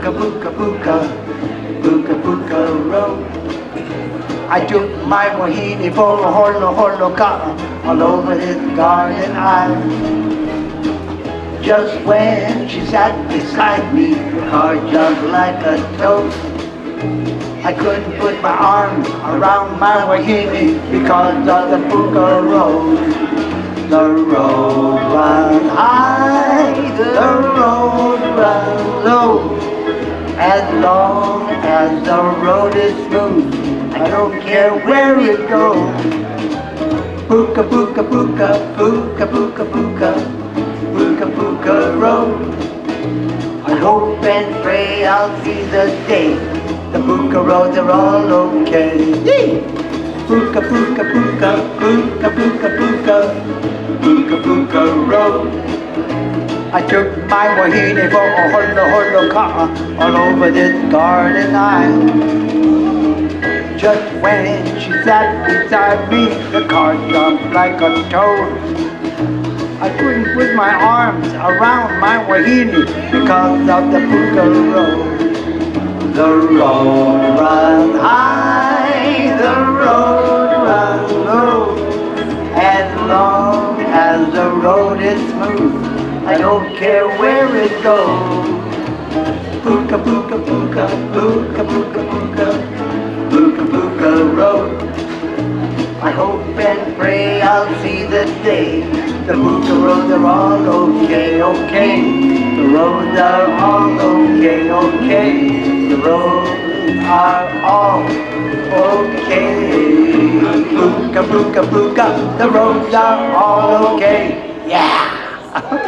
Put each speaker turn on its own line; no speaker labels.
Puka Puka Puka, Puka Puka Road. I took my wahine for a holo ka all over this garden aisle. Just when she sat beside me, her heart jumped like a toad. I couldn't put my arms around my wahine because of the Puka Road. The road runs high, the road runs low. As long as the road is smooth, I don't care where it goes. Puka Puka Puka, Puka Puka Puka, Puka Puka Road. I hope and pray I'll see the day the Puka roads are all okay. Yee! Puka Puka Puka, Puka Puka Puka, Puka Puka Road. I took my wahine for a holo ka all over this garden aisle. Just when she sat beside me, the car jumped like a toad. I couldn't put my arms around my wahine because of the Puka Road. The road runs high, the road runs low. As long as the road is smooth, I don't care where it goes. Puka Puka Puka, Puka Puka Puka, Puka Puka Road. I hope and pray I'll see the day the Puka roads are all okay, okay. The roads are all okay, okay. The roads are all okay. Puka Puka Puka, the roads are all okay. Yeah!